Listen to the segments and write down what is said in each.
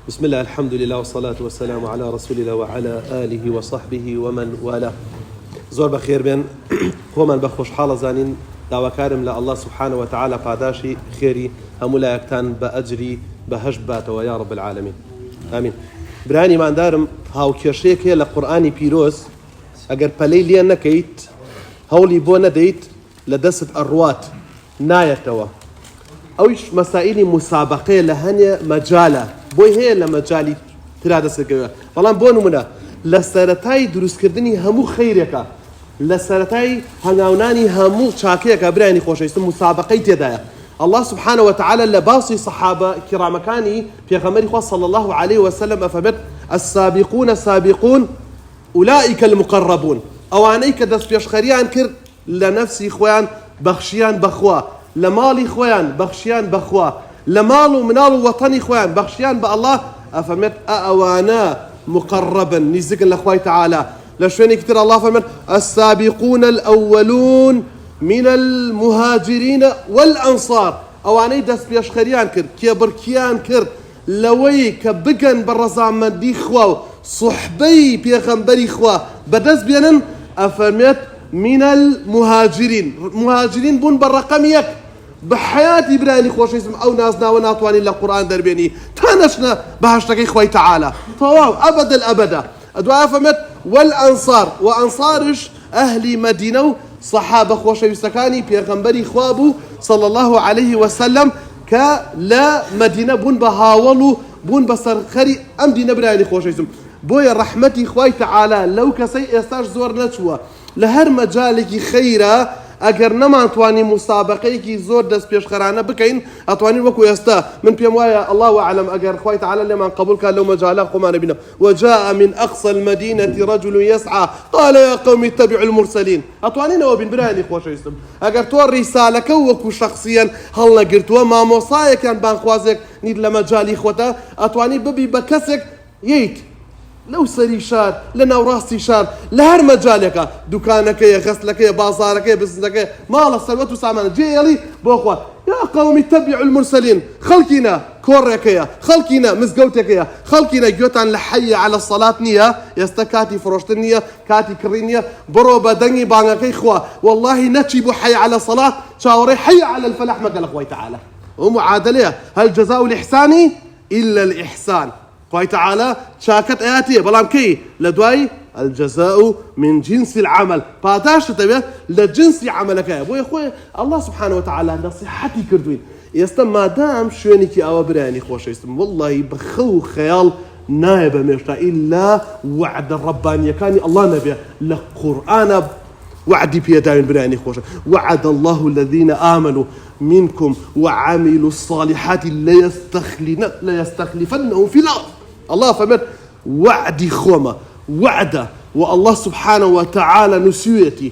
بسم الله الحمد لله والصلاة والسلام على رسول الله وعلى آله وصحبه ومن والاه. زور بخير بين خۆمان بە خۆشحاڵە زانین داواکارم لە الله سبحانه وتعالى پاداشی خێری هەموو لایەکتان بە ئەجری بەهەشت باتەوە یا رب العالمین آمین. برانی ماندارم هاوکێشەیەک هەیە لە قورئانی پیرۆز ئەگەر پەلەی لێ نەکەیت هەوڵی بۆ نەدەیت لە دەست ئەڕوات نایەتەوە. ئەویش مەسائلی مسابقەیە لە هەنێ مەجالە بۆی هەیە لە مەجالی ترا دەستەکەوێت. بەڵام بۆ نمونە لە سەرەتای دروستکردنی هەموو خەیرێکە لە سەرەتای هەنگاونانی هەموو چاکەیەکە برانی خۆشەویستم مسابقەی تێدایە. الله سبحانه وتعالى لباصي صحابة كرام كاني في غمر صلى الله عليه وسلم أفبت السابقون السابقون أولئك المقربون أوانيك دس بيشخريان كر لنفسي خوان بخشيان بخوا لمالي خوان بخشيان بخوا لمالو منالو وطني خوان بخشيان بالله أفمت أوانا مقربا نزق لأخوي تعالى لشويني كتير الله فمن السابقون الأولون من المهاجرين والأنصار أواني دس بيشخريان كر كيبركيان كر لوي كبقن بالرزام دي خوا صحبي بيغمبري خوا بدس بينن أفرميت من المهاجرين مهاجرين بون بالرقميك بحياتي براني خوش اسم أو نازنا وناطواني للقرآن دربيني تانشنا بهاشتكي خوي تعالى طواو أبد الأبدا أدعاء فمت والأنصار وأنصارش أهل مدينة صحابة خوش يستكاني بيغمبري خوابو صلى الله عليه وسلم كلا مدينة بون بهاولو بون بسرخري أم دينا براني خوش اسم بويا رحمتي خوي تعالى لو كسي استاج زور نتشوى لهر مجالك خيرا اگر نمان تواني مسابقه زور دس بيشخرانه بكين اتواني وكو يستا من بيموايا الله اعلم اگر خوي تعالى لمن قبول كان لو مجاله قمان بنا وجاء من اقصى المدينه رجل يسعى قال يا قوم اتبعوا المرسلين اتواني نو بن براني خوش يسم اگر تو رسالك وكو شخصيا هلا قلت وما موصايا كان بان خوازك نيد لمجالي خوتا اتواني ببي بكسك ييت لو سري شار لنا وراسي شار لهر مجالك دكانك يا غسلك يا بازارك يا بزنسك مال الثروة وسامان جيلي بوخوا يا قوم اتبعوا المرسلين خلقنا كورك يا خلقنا مزقوتك يا خلقنا جوتان لحي على الصلاة نية يستكاتي فروشتنية كاتي كرينية برو بدني بانك اخوا والله نتشي حي على الصلاة شاوري حي على الفلاح ما قال اخوي تعالى ومعادلة هل جزاء الإحسان إلا الإحسان خوي تعالى شاكت آياتي بلام كي لدواي الجزاء من جنس العمل باداش تبي لجنس عملك يا ابوي اخوي الله سبحانه وتعالى نصيحتي كردوين يستم ما دام شوينيكي او براني خوش يستم والله بخو خيال نائب مشتا الا وعد الربانيه كان الله نبي للقران وعدي بيداين براني خوش وعد الله الذين آمنوا منكم وعملوا الصالحات ليستخلفنهم في الأرض الله فمن وعدي خوما وعده والله سبحانه وتعالى نسيتي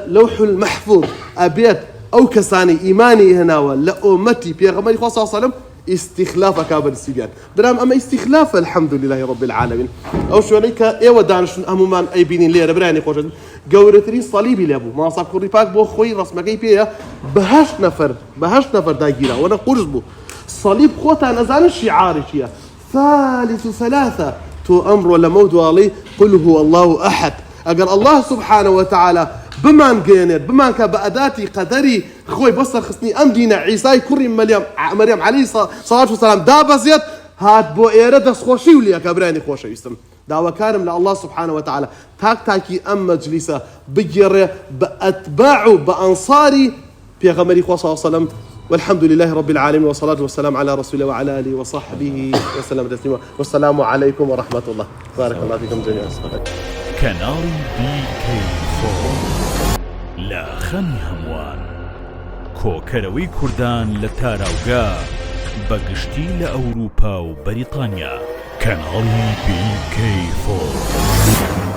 لوح المحفوظ أبيت أو كساني إيماني هنا ولا أمتي بيغمري صلى الله عليه وسلم استخلاف كابر السبيان برام أما استخلاف الحمد لله رب العالمين أو شو عليك إيه ودانش أمومان أي بينين ليه ربراني خوش جورتري صليبي لابو ما صاب كوريباك بو خوي راس مكاي بيا بهاش نفر دايجيرا وانا قرزبو صليب خوتا نزان شعاري شيا ثالث ثلاثة تو أمر ولا موت علي قل هو الله أحد أقل الله سبحانه وتعالى بمان جينير بمان كبأداتي قدري خوي بصر خصني أم دينا عيسى كريم مريم عليه الصلاة والسلام دابزيت هات بو إيرد خوشي وليا كبراني خوشي يستم دعوة كارم لله سبحانه وتعالى تاكي أم مجلسة بجر بأتباعه بأنصاري في غمري صلى الله عليه وسلم والحمد لله رب العالمين والصلاة والسلام على رسوله وعلى آله وصحبه وسلم تسليما والسلام عليكم ورحمة الله بارك الله فيكم جميعا. كنال بي كي 4 لا خمي هموان كوكروي كردان لتاراوغا بقشتي لأوروبا وبريطانيا كنال بي كي 4